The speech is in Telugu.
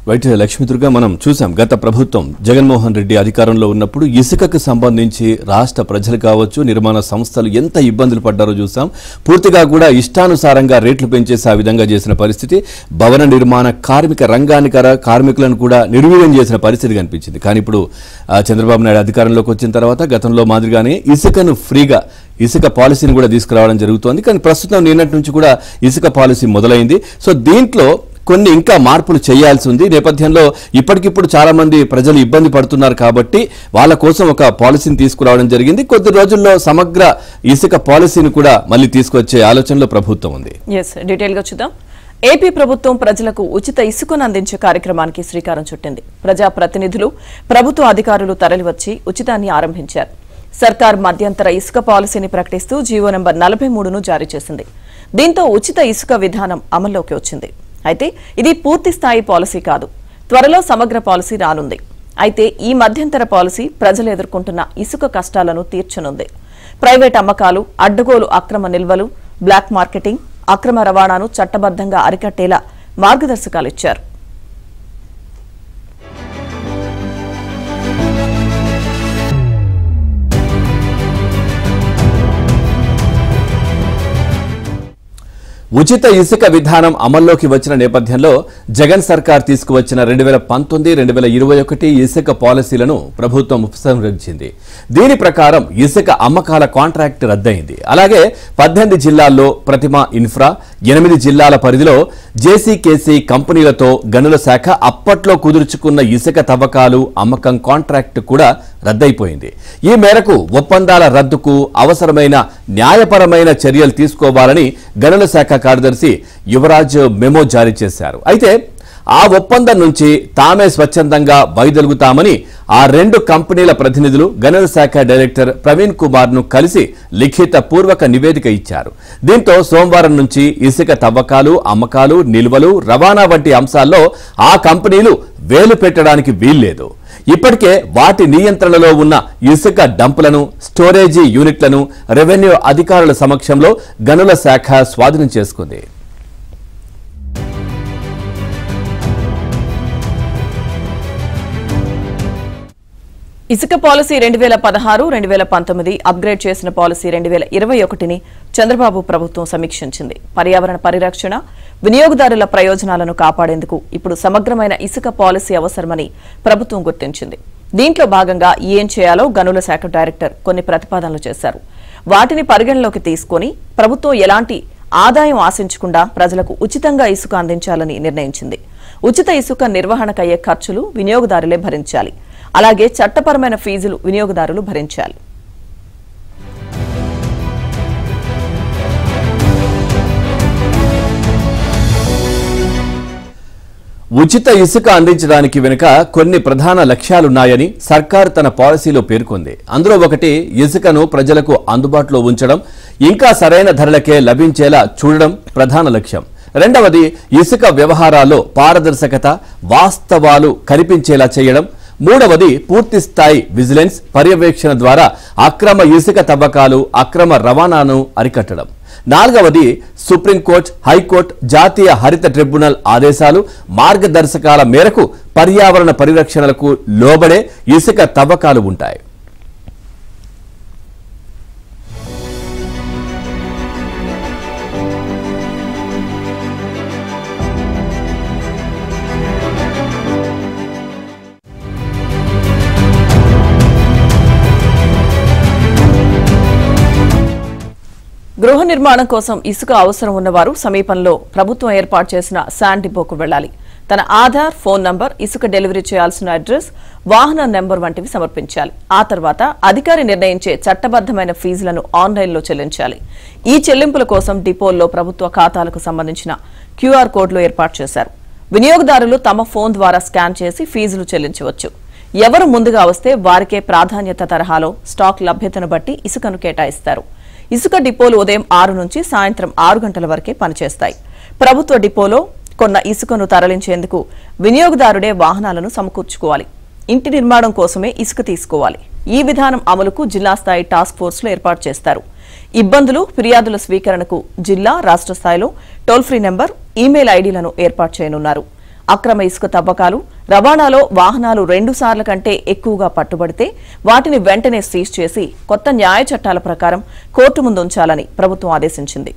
వైట్ లక్ష్మీదుర్గా మనం చూసాం గత ప్రభుత్వం జగన్మోహన్ రెడ్డి అధికారంలో ఉన్నప్పుడు ఇసుకకు సంబంధించి రాష్ట్ర ప్రజలు కావచ్చు నిర్మాణ సంస్థలు ఎంత ఇబ్బందులు పడ్డారో చూసాం. పూర్తిగా కూడా ఇష్టానుసారంగా రేట్లు పెంచేసి ఆ విధంగా చేసిన పరిస్థితి, భవన నిర్మాణ కార్మిక రంగానికి కార్మికులను కూడా నిర్వీర్యం చేసిన పరిస్థితి కనిపించింది. కానీ ఇప్పుడు చంద్రబాబు నాయుడు అధికారంలోకి వచ్చిన తర్వాత గతంలో మాదిరిగానే ఇసుకను ఫ్రీగా ఇసుక పాలసీని కూడా తీసుకురావడం జరుగుతోంది. కానీ ప్రస్తుతం నిన్నటి నుంచి కూడా ఇసుక పాలసీ మొదలైంది. సో దీంట్లో కొన్ని ఇంకా మార్పులు చేయాల్సి ఉంది. నేపథ్యంలో ఇప్పటికిప్పుడు చాలా మంది ప్రజలు ఇబ్బంది పడుతున్నారు కాబట్టి వాళ్ళ కోసం ఒక పాలసీని తీసుకురావడం జరిగింది. కొద్ది రోజుల్లో సమగ్ర ఇసుక పాలసీని కూడా మళ్ళీ తీసుకొచ్చే ఆలోచనలో ప్రభుత్వం ఉంది. డీటెయిల్ గా చూద్దాం. ఏపీ ప్రభుత్వం ప్రజలకు ఉచిత ఇసుకను అందించే కార్యక్రమానికి శ్రీకారం చుట్టింది. ప్రజాప్రతినిధులు, ప్రభుత్వ అధికారులు తరలివచ్చి ఉచితాన్ని ఆరంభించారు. సర్కార్ మధ్యంతర ఇసుక పాలసీని ప్రకటిస్తూ జీవో నంబర్ 43ను జారీ చేసింది. దీంతో ఉచిత ఇసుక విధానం అమల్లోకి వచ్చింది. అయితే ఇది పూర్తి స్థాయి పాలసీ కాదు. త్వరలో సమగ్ర పాలసీ రానుంది. అయితే ఈ మధ్యంతర పాలసీ ప్రజలు ఎదుర్కొంటున్న ఇసుక కష్టాలను తీర్చనుంది. ప్రైవేట్ అమ్మకాలు, అడ్డగోలు అక్రమ నిల్వలు, బ్లాక్ మార్కెటింగ్, అక్రమ రవాణాను చట్టబద్ధంగా అరికట్టేలా మార్గదర్శకాలిచ్చారు. ఉచిత ఇసుక విధానం అమల్లోకి వచ్చిన నేపథ్యంలో జగన్ సర్కార్ తీసుకువచ్చిన 2019-2021 ఇసుక పాలసీలను ప్రభుత్వం ఉపసంహరించింది. దీని ప్రకారం ఇసుక అమ్మకాల కాంట్రాక్ట్ రద్దయింది. అలాగే 18 జిల్లాల్లో ప్రతిమ ఇన్ఫ్రా, 8 జిల్లాల పరిధిలో జేసీకేసీ కంపెనీలతో గనుల శాఖ అప్పట్లో కుదుర్చుకున్న ఇసుక తవ్వకాలు, అమ్మకం కాంట్రాక్ట్ కూడా రద్దయిపోయింది. ఈ మేరకు ఒప్పందాల రద్దుకు అవసరమైన న్యాయపరమైన చర్యలు తీసుకోవాలని గనుల శాఖ కార్యదర్శి యువరాజ్ మెమో జారీ చేశారు. అయితే ఆ ఒప్పందం నుంచి తామే స్వచ్ఛందంగా వైదొలుగుతామని ఆ 2 కంపెనీల ప్రతినిధులు గనుల శాఖ డైరెక్టర్ ప్రవీణ్ కుమార్ ను కలిసి లిఖిత పూర్వక నివేదిక ఇచ్చారు. దీంతో సోమవారం నుంచి ఇసుక తవ్వకాలు, అమ్మకాలు, నిల్వలు, రవాణా వంటి అంశాల్లో ఆ కంపెనీలు వేలు పెట్టడానికి వీల్లేదు. ఇప్పటికే వాటి నియంత్రణలో ఉన్న ఇసుక డంపులను, స్టోరేజీ యూనిట్లను రెవెన్యూ అధికారుల సమక్షంలో గనుల శాఖ స్వాధీనం చేసుకుంది. ఇసుక పాలసీ 2016-2019 అప్గ్రేడ్ చేసిన పాలసీ 2021ని చంద్రబాబు ప్రభుత్వం సమీక్షించింది. పర్యావరణ పరిరక్షణ, వినియోగదారుల ప్రయోజనాలను కాపాడేందుకు ఇప్పుడు సమగ్రమైన ఇసుక పాలసీ అవసరమని ప్రభుత్వం గుర్తించింది. దీంట్లో భాగంగా ఏం చేయాలో గనుల శాఖ డైరెక్టర్ కొన్ని ప్రతిపాదనలు చేశారు. వాటిని పరిగణలోకి తీసుకుని ప్రభుత్వం ఎలాంటి ఆదాయం ఆశించకుండా ప్రజలకు ఉచితంగా ఇసుక అందించాలని నిర్ణయించింది. ఉచిత ఇసుక నిర్వహణకయ్యే ఖర్చులు వినియోగదారులే భరించాలి. అలాగే చట్టపరమైన ఫీజులు వినియోగదారులు భరించాలి. ఉచిత ఇసుక అందించడానికి వెనుక కొన్ని ప్రధాన లక్ష్యాలున్నాయని సర్కార్ తన పాలసీలో పేర్కొంది. అందులో ఒకటి ఇసుకను ప్రజలకు అందుబాటులో ఉంచడం, ఇంకా సరైన ధరలకే లభించేలా చూడడం ప్రధాన లక్ష్యం. రెండవది ఇసుక వ్యవహారాల్లో పారదర్శకత, వాస్తవాలు కనిపించేలా చేయడం. మూడవది పూర్తి స్థాయి విజిలెన్స్ పర్యవేక్షణ ద్వారా అక్రమ ఇసుక తవ్వకాలు, అక్రమ రవాణాను అరికట్టడం. నాలుగవది సుప్రీంకోర్టు, హైకోర్టు, జాతీయ హరిత ట్రిబ్యునల్ ఆదేశాలు, మార్గదర్శకాల మేరకు పర్యావరణ పరిరక్షణలకు లోబడే ఇసుక తవ్వకాలు ఉంటాయి. గృహ నిర్మాణం కోసం ఇసుక అవసరం ఉన్నవారు సమీపంలో ప్రభుత్వం ఏర్పాటు చేసిన శాండ్ డిపోకు వెళ్లాలి. తన ఆధార్, ఫోన్ నంబర్, ఇసుక డెలివరీ చేయాల్సిన అడ్రస్, వాహన నెంబర్ వంటివి సమర్పించాలి. ఆ తర్వాత అధికారి నిర్ణయించే చట్టబద్దమైన ఫీజులను ఆన్లైన్లో చెల్లించాలి. ఈ చెల్లింపుల కోసం డిపోల్లో ప్రభుత్వ ఖాతాలకు సంబంధించిన క్యూఆర్ కోడ్లు ఏర్పాటు చేశారు. వినియోగదారులు తమ ఫోన్ ద్వారా స్కాన్ చేసి ఫీజులు చెల్లించవచ్చు. ఎవరు ముందుగా వస్తే వారికే ప్రాధాన్యత తరహాలో స్టాక్ లభ్యతను బట్టి ఇసుకను కేటాయిస్తారు. ఇసుక డిపోలు ఉదయం 6 నుంచి సాయంత్రం 6 గంటల వరకే పనిచేస్తాయి. ప్రభుత్వ డిపోలో కొన్న ఇసుకను తరలించేందుకు వినియోగదారుడే వాహనాలను సమకూర్చుకోవాలి. ఇంటి నిర్మాణం కోసమే ఇసుక తీసుకోవాలి. ఈ విధానం అమలుకు జిల్లా స్థాయి టాస్క్ ఫోర్స్లు ఏర్పాటు చేస్తారు. ఇబ్బందులు, ఫిర్యాదుల స్వీకరణకు జిల్లా, రాష్ట్ర స్థాయిలో టోల్ ఫ్రీ నెంబర్, ఈమెయిల్ ఐడీలను ఏర్పాటు చేయనున్నారు. అక్రమ ఇసుక తవ్వకాలు, రవాణాలో వాహనాలు 2 సార్ల కంటే ఎక్కువగా పట్టుబడితే వాటిని వెంటనే సీజ్ చేసి కొత్త న్యాయ చట్టాల ప్రకారం కోర్టు ముందుంచాలని ప్రభుత్వం ఆదేశించింది.